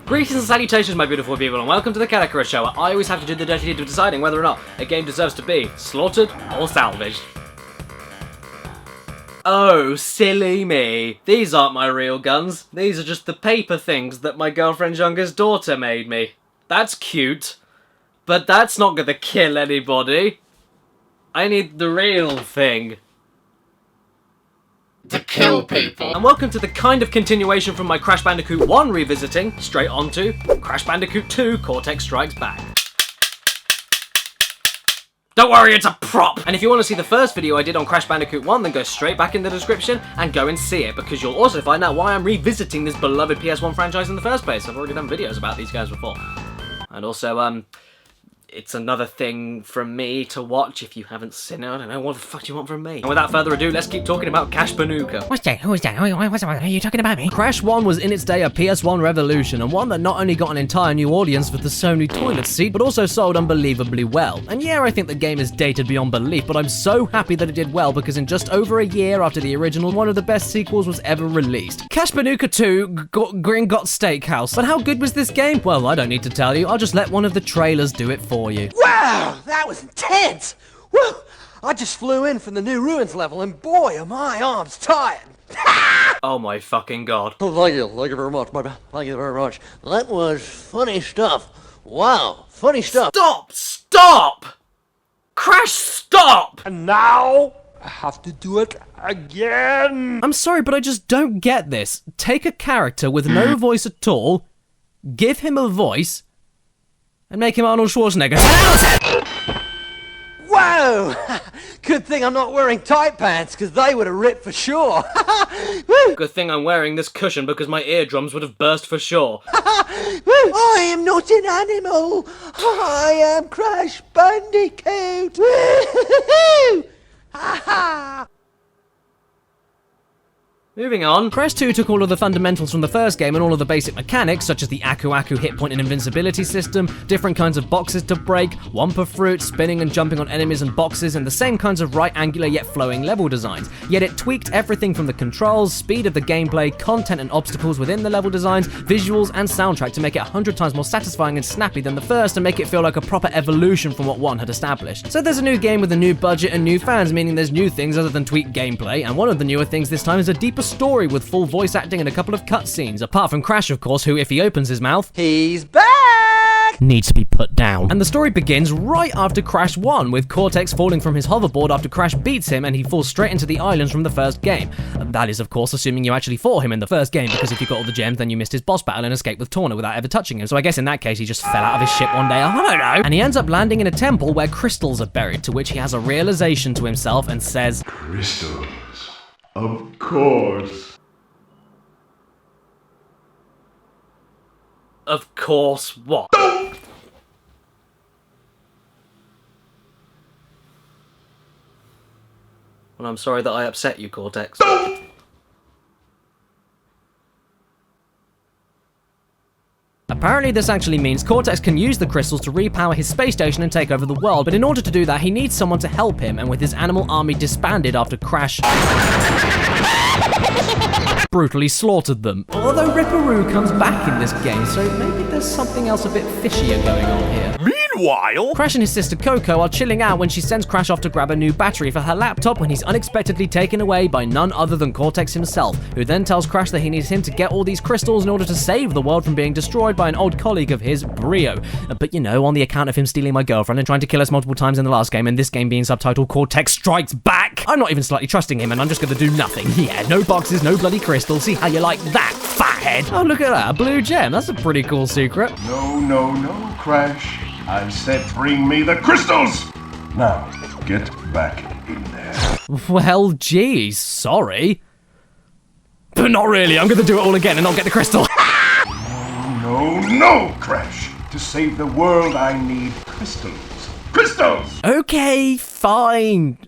Greetings and salutations, my beautiful people, and welcome to the Caddicarus show, where I always have to do the dirty deed of deciding whether or not a game deserves to be slaughtered or salvaged. Oh, silly me. These aren't my real guns. These are just the paper things that my girlfriend's youngest daughter made me. That's cute, but that's not gonna kill anybody. I need the real thing. To kill people. And welcome to the kind of continuation from my Crash Bandicoot 1 revisiting, straight onto Crash Bandicoot 2 Cortex Strikes Back. Don't worry, it's a prop! And if you want to see the first video I did on Crash Bandicoot 1, then go straight back in the description and go and see it, because you'll also find out why I'm revisiting this beloved PS1 franchise in the first place. I've already done videos about these guys before. And also, it's another thing from me to watch if you haven't seen it. I don't know, what the fuck do you want from me? And without further ado, let's keep talking about Cash Banuka. What's that? Who is that? Are you talking about me? Crash 1 was in its day a PS1 revolution, and one that not only got an entire new audience with the Sony toilet seat, but also sold unbelievably well. And yeah, I think the game is dated beyond belief, but I'm so happy that it did well, because in just over a year after the original, one of the best sequels was ever released. Cash Banuka 2 Gringotts Steakhouse. But how good was this game? Well, I don't need to tell you, I'll just let one of the trailers do it for you. Wow, that was intense! Woo! I just flew in from the new ruins level and boy, are my arms tired! Oh my fucking god. Oh, thank you very much, my man. Thank you very much. That was funny stuff. Wow, funny stuff. Stop! Stop! Crash, stop! And now, I have to do it again! I'm sorry, but I just don't get this. Take a character with no voice at all, give him a voice, and make him Arnold Schwarzenegger. Whoa! Good thing I'm not wearing tight pants, because they would have ripped for sure. Good thing I'm wearing this cushion, because my eardrums would have burst for sure. I am not an animal. I am Crash Bandicoot. Moving on, Crash 2 took all of the fundamentals from the first game and all of the basic mechanics, such as the Aku Aku hit point and invincibility system, different kinds of boxes to break, Wumpa fruit, spinning and jumping on enemies and boxes, and the same kinds of right angular yet flowing level designs. Yet it tweaked everything from the controls, speed of the gameplay, content and obstacles within the level designs, visuals and soundtrack to make it 100 times more satisfying and snappy than the first, and make it feel like a proper evolution from what 1 had established. So there's a new game with a new budget and new fans, meaning there's new things other than tweaked gameplay, and one of the newer things this time is a deeper story with full voice acting and a couple of cutscenes, apart from Crash, of course, who, if he opens his mouth, He's back! needs to be put down. And the story begins right after Crash 1, with Cortex falling from his hoverboard after Crash beats him and he falls straight into the islands from the first game. That is, of course, assuming you actually fought him in the first game, because if you got all the gems, then you missed his boss battle and escaped with Torna without ever touching him. So I guess in that case, he just fell out of his ship one day, I don't know. And he ends up landing in a temple where crystals are buried, to which he has a realization to himself and says, Crystals. Of course. of course what? Well, I'm sorry that I upset you, Cortex. Apparently this actually means Cortex can use the crystals to repower his space station and take over the world, but in order to do that he needs someone to help him, and with his animal army disbanded after Crash brutally slaughtered them. Although Ripperoo comes back in this game, so maybe there's something else a bit fishier going on here. Meanwhile, Crash and his sister Coco are chilling out when she sends Crash off to grab a new battery for her laptop when he's unexpectedly taken away by none other than Cortex himself, who then tells Crash that he needs him to get all these crystals in order to save the world from being destroyed by an old colleague of his, Brio. But you know, on the account of him stealing my girlfriend and trying to kill us multiple times in the last game, and this game being subtitled Cortex Strikes Back, I'm not even slightly trusting him, and I'm just gonna do nothing. Yeah, no boxes, no bloody crystals. See how you like that, fathead? Oh, look at that, a blue gem. That's a pretty cool secret. No, Crash. I said bring me the crystals! Now, get back in there. Well, geez, sorry. But not really, I'm gonna do it all again and not get the crystal. No, Crash. To save the world, I need crystals. Crystals! Okay, fine.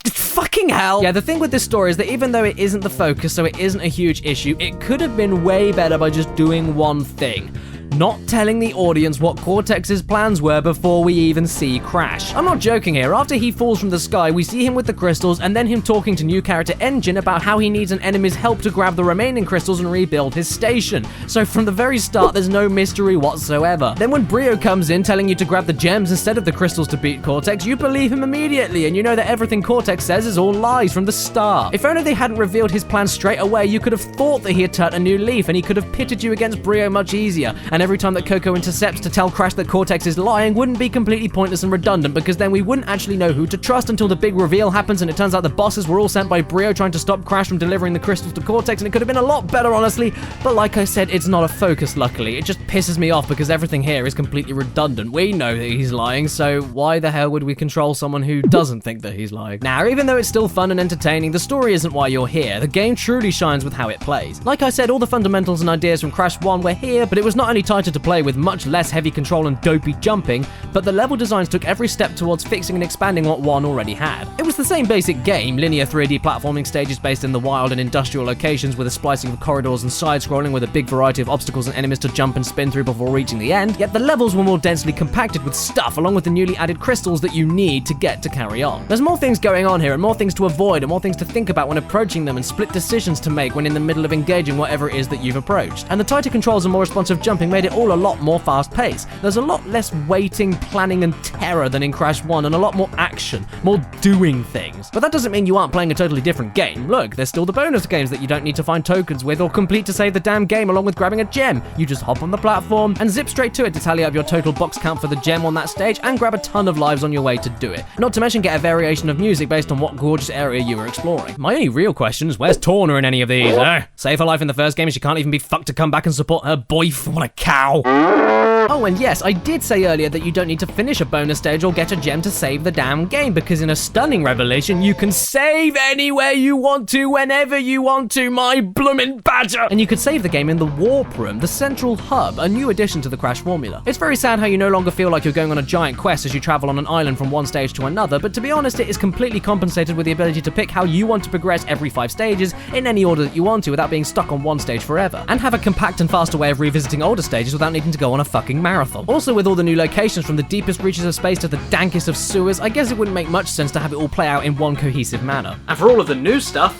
Fucking hell. Yeah, the thing with this story is that even though it isn't the focus, so it isn't a huge issue, it could have been way better by just doing one thing. not telling the audience what Cortex's plans were before we even see Crash. I'm not joking here. After he falls from the sky, we see him with the crystals and then him talking to new character Engine about how he needs an enemy's help to grab the remaining crystals and rebuild his station. So from the very start, there's no mystery whatsoever. Then when Brio comes in telling you to grab the gems instead of the crystals to beat Cortex, you believe him immediately, and you know that everything Cortex says is all lies from the start. If only they hadn't revealed his plan straight away, you could have thought that he had turned a new leaf, and he could have pitted you against Brio much easier, and every time that Coco intercepts to tell Crash that Cortex is lying wouldn't be completely pointless and redundant, because then we wouldn't actually know who to trust until the big reveal happens and it turns out the bosses were all sent by Brio trying to stop Crash from delivering the crystals to Cortex, and it could have been a lot better, honestly, but like I said, it's not a focus, luckily. It just pisses me off because everything here is completely redundant. We know that he's lying, so why the hell would we control someone who doesn't think that he's lying? Now, even though it's still fun and entertaining, the story isn't why you're here. The game truly shines with how it plays. Like I said, all the fundamentals and ideas from Crash 1 were here, but it was not only tighter to play with much less heavy control and dopey jumping, but the level designs took every step towards fixing and expanding what 1 already had. It was the same basic game, linear 3D platforming stages based in the wild and industrial locations with a splicing of corridors and side-scrolling with a big variety of obstacles and enemies to jump and spin through before reaching the end, yet the levels were more densely compacted with stuff along with the newly added crystals that you need to get to carry on. There's more things going on here and more things to avoid and more things to think about when approaching them and split decisions to make when in the middle of engaging whatever it is that you've approached. And the tighter controls and more responsive jumping made it all a lot more fast-paced. There's a lot less waiting, planning and terror than in Crash 1 and a lot more action, more doing things. But that doesn't mean you aren't playing a totally different game. Look, there's still the bonus games that you don't need to find tokens with or complete to save the damn game along with grabbing a gem. You just hop on the platform and zip straight to it to tally up your total box count for the gem on that stage and grab a ton of lives on your way to do it. Not to mention get a variation of music based on what gorgeous area you were exploring. My only real question is where's Torna in any of these? Save her life in the first game and she can't even be fucked to come back and support her boyf. What a cow. Oh, and yes, I did say earlier that you don't need to finish a bonus stage or get a gem to save the damn game, because in a stunning revelation, you can save anywhere you want to, whenever you want to, my bloomin' badger! And you could save the game in the Warp Room, the central hub, a new addition to the Crash formula. It's very sad how you no longer feel like you're going on a giant quest as you travel on an island from one stage to another, but to be honest, it is completely compensated with the ability to pick how you want to progress every 5 stages, in any order that you want to, without being stuck on one stage forever, and have a compact and faster way of revisiting older stages without needing to go on a fucking marathon. Also, with all the new locations from the deepest reaches of space to the dankest of sewers, I guess it wouldn't make much sense to have it all play out in one cohesive manner. And for all of the new stuff,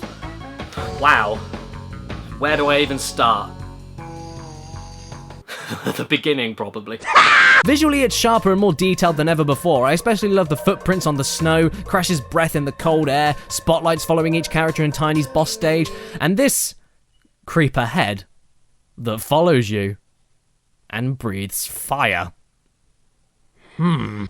wow, where do I even start? The beginning, probably. Visually, it's sharper and more detailed than ever before. I especially love the footprints on the snow, Crash's breath in the cold air, spotlights following each character in Tiny's boss stage, and this creeper head that follows you and breathes fire.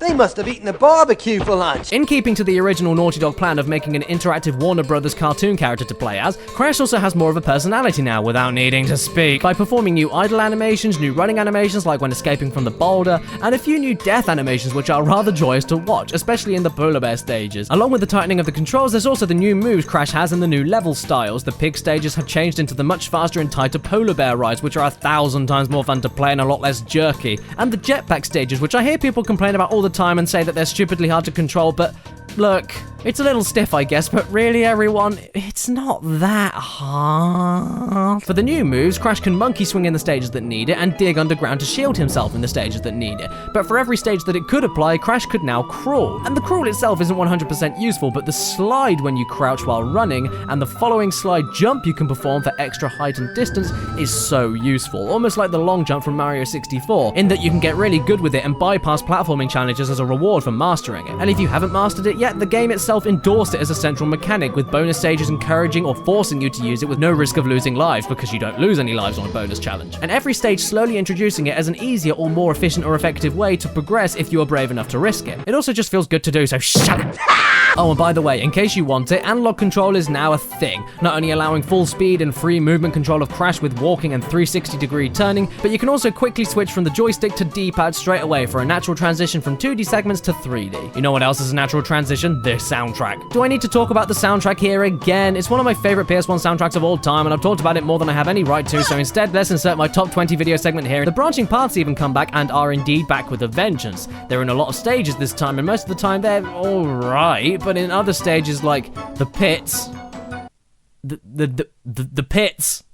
They must have eaten a barbecue for lunch. In keeping to the original Naughty Dog plan of making an interactive Warner Brothers cartoon character to play as, Crash also has more of a personality now without needing to speak. By performing new idle animations, new running animations like when escaping from the boulder, and a few new death animations which are rather joyous to watch, especially in the polar bear stages. Along with the tightening of the controls, there's also the new moves Crash has and the new level styles. The pig stages have changed into the much faster and tighter polar bear rides, which are 1,000 times more fun to play and a lot less jerky. And the jetpack stages, which I hear people complain about all the time and say that they're stupidly hard to control, but look, it's a little stiff, I guess, but really, everyone, it's not that hard. For the new moves, Crash can monkey swing in the stages that need it and dig underground to shield himself in the stages that need it. But for every stage that it could apply, Crash could now crawl. And the crawl itself isn't 100% useful, but the slide when you crouch while running and the following slide jump you can perform for extra height and distance is so useful. Almost like the long jump from Mario 64, in that you can get really good with it and bypass platforming challenges as a reward for mastering it. And if you haven't mastered it yet, the game itself endorsed it as a central mechanic, with bonus stages encouraging or forcing you to use it with no risk of losing lives, because you don't lose any lives on a bonus challenge. And every stage slowly introducing it as an easier or more efficient or effective way to progress if you are brave enough to risk it. It also just feels good to do, so shut up. Oh, and by the way, in case you want it, analog control is now a thing, not only allowing full speed and free movement control of Crash with walking and 360-degree turning, but you can also quickly switch from the joystick to D-pad straight away for a natural transition from 2D segments to 3D. You know what else is a natural transition? This soundtrack. Do I need to talk about the soundtrack here again? It's one of my favorite PS1 soundtracks of all time, and I've talked about it more than I have any right to, so instead, let's insert my top 20 video segment here. The branching paths even come back and are indeed back with a vengeance. They're in a lot of stages this time, and most of the time they're alright, but in other stages like the pits, the pits,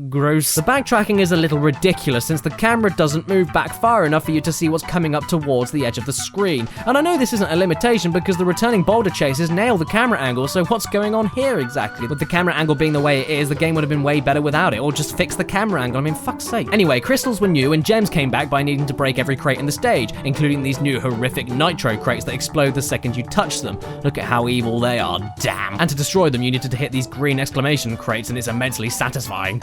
Gross. The backtracking is a little ridiculous since the camera doesn't move back far enough for you to see what's coming up towards the edge of the screen. And I know this isn't a limitation because the returning boulder chases nail the camera angle, so what's going on here exactly? With the camera angle being the way it is, the game would have been way better without it, or just fix the camera angle, I mean, fuck's sake. Anyway, crystals were new and gems came back by needing to break every crate in the stage, including these new horrific nitro crates that explode the second you touch them. Look at how evil they are, damn. And to destroy them, you needed to hit these green exclamation crates, and it's immensely satisfying.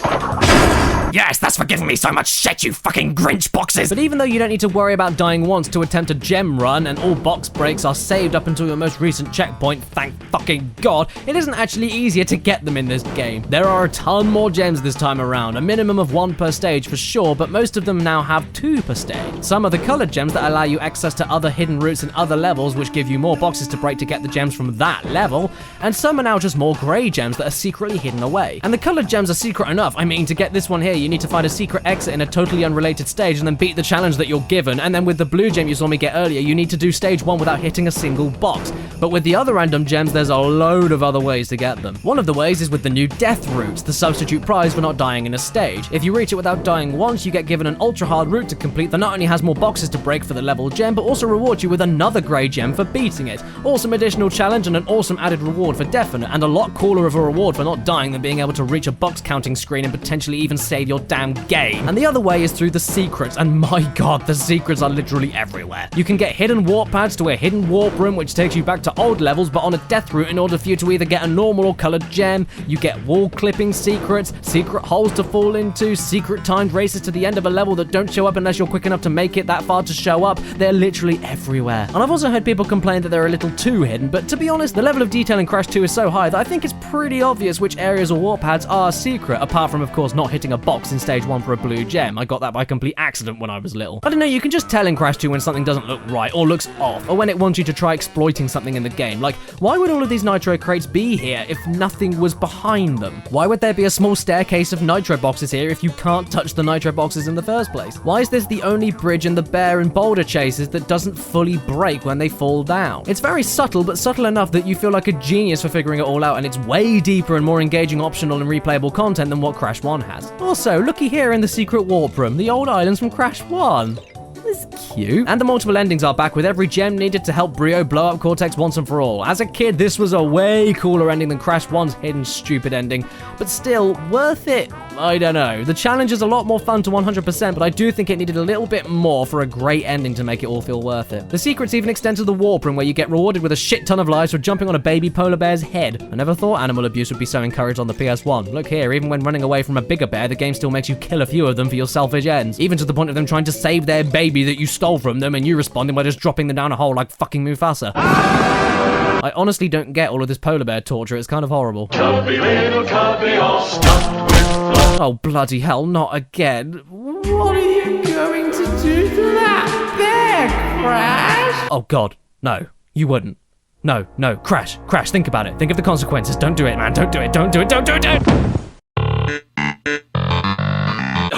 Yes, that's for giving me so much shit, you fucking Grinch boxes! But even though you don't need to worry about dying once to attempt a gem run, and all box breaks are saved up until your most recent checkpoint, thank fucking god, it isn't actually easier to get them in this game. There are a ton more gems this time around, a minimum of 1 per stage for sure, but most of them now have 2 per stage. Some are the colored gems that allow you access to other hidden routes in other levels, which give you more boxes to break to get the gems from that level, and some are now just more grey gems that are secretly hidden away. And the colored gems are secret enough. I mean, to get this one here, you need to find a secret exit in a totally unrelated stage and then beat the challenge that you're given, and then with the blue gem you saw me get earlier, you need to do stage 1 without hitting a single box. But with the other random gems, there's a load of other ways to get them. One of the ways is with the new death routes, the substitute prize for not dying in a stage. If you reach it without dying once, you get given an ultra hard route to complete that not only has more boxes to break for the level gem, but also rewards you with another grey gem for beating it. Awesome additional challenge and an awesome added reward for definite, and a lot cooler of a reward for not dying than being able to reach a box counting screen and potentially even save your damn game. And the other way is through the secrets, and my god, the secrets are literally everywhere. You can get hidden warp pads to a hidden warp room which takes you back to old levels but on a death route in order for you to either get a normal or colored gem. You get wall clipping secrets, secret holes to fall into, secret timed races to the end of a level that don't show up unless you're quick enough to make it that far to show up. They're literally everywhere. And I've also heard people complain that they're a little too hidden, but to be honest, the level of detail in Crash 2 is so high that I think it's pretty obvious which areas or warp pads are secret, apart from of course not hitting a box in stage 1 for a blue gem. I got that by complete accident when I was little. I don't know, you can just tell in Crash 2 when something doesn't look right or looks off, or when it wants you to try exploiting something in the game. Like, why would all of these nitro crates be here if nothing was behind them? Why would there be a small staircase of nitro boxes here if you can't touch the nitro boxes in the first place? Why is this the only bridge in the bear and boulder chases that doesn't fully break when they fall down? It's very subtle, but subtle enough that you feel like a genius for figuring it all out, and it's way deeper and more engaging optional and replayable content than what Crash 1 has. Also, looky here in the secret warp room, the old islands from Crash 1. It's cute. And the multiple endings are back with every gem needed to help Brio blow up Cortex once and for all. As a kid, this was a way cooler ending than Crash 1's hidden stupid ending, but still, worth it? I don't know. The challenge is a lot more fun to 100%, but I do think it needed a little bit more for a great ending to make it all feel worth it. The secrets even extend to the warp room, where you get rewarded with a shit ton of lives for jumping on a baby polar bear's head. I never thought animal abuse would be so encouraged on the PS1. Look here, even when running away from a bigger bear, the game still makes you kill a few of them for your selfish ends, even to the point of them trying to save their baby that you stole from them, and you responding by just dropping them down a hole like fucking Mufasa. I honestly don't get all of this polar bear torture, it's kind of horrible. Cubby little cubby all stuffed with fluff. Oh bloody hell, not again. What are you going to do to that bear, Crash? Oh god, no, you wouldn't. No, Crash, think about it. Think of the consequences. Don't do it, man, don't do it.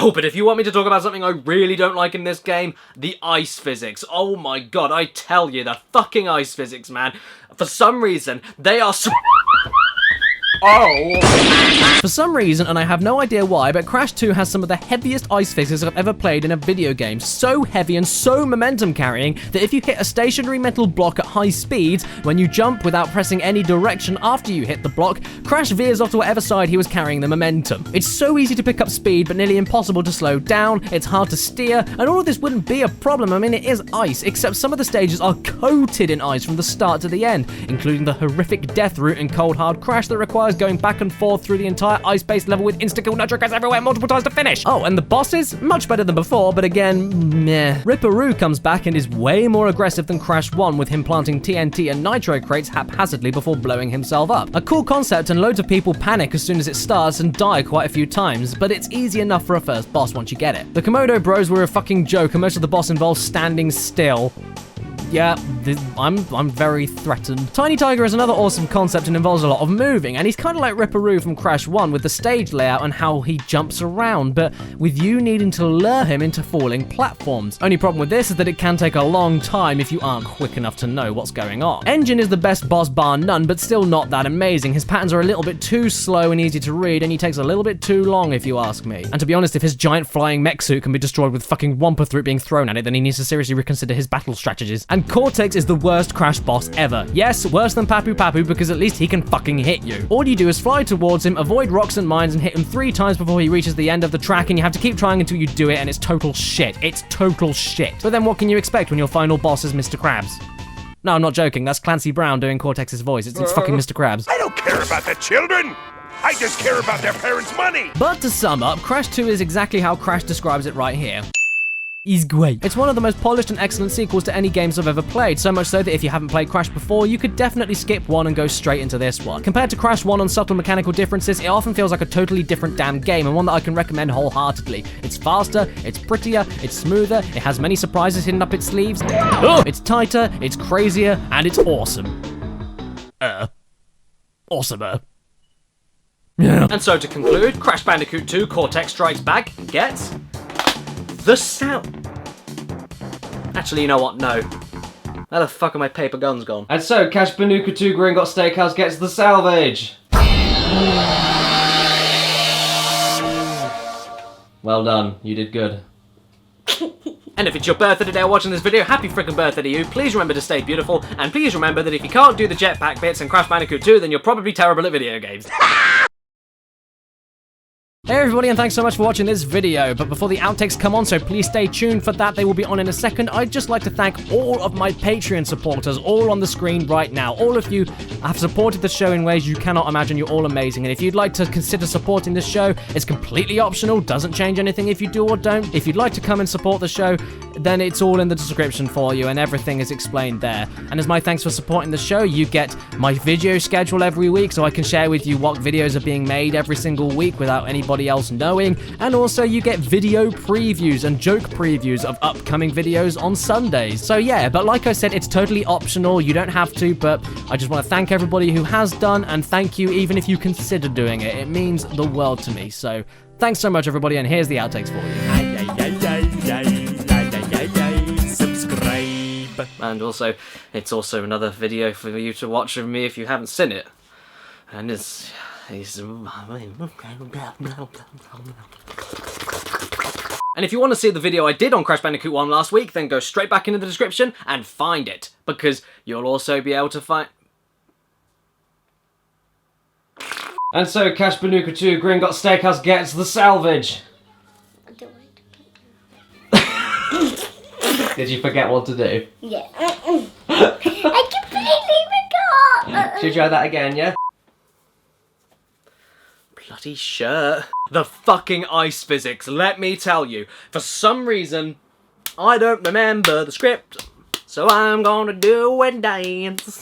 Oh, but if you want me to talk about something I really don't like in this game, the ice physics. Oh my god, I tell you, the fucking ice physics, man. For some reason, they are For some reason, and I have no idea why, but Crash 2 has some of the heaviest ice physics I've ever played in a video game. So heavy and so momentum carrying that if you hit a stationary metal block at high speeds, when you jump without pressing any direction after you hit the block, Crash veers off to whatever side he was carrying the momentum. It's so easy to pick up speed, but nearly impossible to slow down. It's hard to steer, and all of this wouldn't be a problem. I mean, it is ice, except some of the stages are coated in ice from the start to the end, including the horrific death route in Cold Hard Crash that requires going back and forth through the entire ice-based level with insta-kill nitro crates everywhere multiple times to finish. Oh, and the bosses? Much better than before, but again, meh. Ripperoo comes back and is way more aggressive than Crash 1, with him planting TNT and nitro crates haphazardly before blowing himself up. A cool concept, and loads of people panic as soon as it starts and die quite a few times, but it's easy enough for a first boss once you get it. The Komodo Bros were a fucking joke, and most of the boss involves standing still. Yeah, I'm very threatened. Tiny Tiger is another awesome concept and involves a lot of moving, and he's kind of like Ripperoo from Crash 1 with the stage layout and how he jumps around, but with you needing to lure him into falling platforms. Only problem with this is that it can take a long time if you aren't quick enough to know what's going on. Engine is the best boss bar none, but still not that amazing. His patterns are a little bit too slow and easy to read, and he takes a little bit too long if you ask me. And to be honest, if his giant flying mech suit can be destroyed with fucking Wumpa Fruit being thrown at it, then he needs to seriously reconsider his battle strategies. And Cortex is the worst Crash boss ever. Yes, worse than Papu Papu because at least he can fucking hit you. All you do is fly towards him, avoid rocks and mines, and hit him 3 times before he reaches the end of the track, and you have to keep trying until you do it, and it's total shit. It's total shit. But then what can you expect when your final boss is Mr. Krabs? No, I'm not joking. That's Clancy Brown doing Cortex's voice. It's fucking Mr. Krabs. I don't care about the children. I just care about their parents' money. But to sum up, Crash 2 is exactly how Crash describes it right here. He's great. It's one of the most polished and excellent sequels to any games I've ever played, so much so that if you haven't played Crash before, you could definitely skip 1 and go straight into this one. Compared to Crash 1 on subtle mechanical differences, it often feels like a totally different damn game, and one that I can recommend wholeheartedly. It's faster, it's prettier, it's smoother, it has many surprises hidden up its sleeves, it's tighter, it's crazier, and it's awesome. Awesomer. Yeah. And so to conclude, Crash Bandicoot 2 Cortex Strikes Back gets the sound. Actually, you know what? No. Where the fuck are my paper guns gone? And so, Crash Bandicoot 2 Gringotts Steakhouse gets the salvage. Well done. You did good. And if it's your birthday today or watching this video, happy frickin' birthday to you. Please remember to stay beautiful, and please remember that if you can't do the jetpack bits in Crash Bandicoot 2, then you're probably terrible at video games. Hey everybody, and thanks so much for watching this video, but before the outtakes come on, so please stay tuned for that, they will be on in a second, I'd just like to thank all of my Patreon supporters, all on the screen right now. All of you have supported the show in ways you cannot imagine. You're all amazing, and if you'd like to consider supporting this show, it's completely optional, doesn't change anything if you do or don't. If you'd like to come and support the show, then it's all in the description for you, and everything is explained there. And as my thanks for supporting the show, you get my video schedule every week, so I can share with you what videos are being made every single week without anybody else knowing, and also you get video previews and joke previews of upcoming videos on Sundays. So yeah, but like I said, it's totally optional, you don't have to, but I just want to thank everybody who has done, and thank you even if you consider doing it. It means the world to me. So thanks so much everybody, and here's the outtakes for you. Subscribe. And also, it's also another video for you to watch of me if you haven't seen it. And it's... And if you want to see the video I did on Crash Bandicoot 1 last week, then go straight back into the description and find it, because you'll also be able to find... And so, Crash Bandicoot 2 Gringotts Steakhouse gets the salvage. Did you forget what to do? Yeah. I completely forgot! Should we try that again, yeah? Bloody shirt. The fucking ice physics, let me tell you. For some reason, I don't remember the script, so I'm gonna do a dance.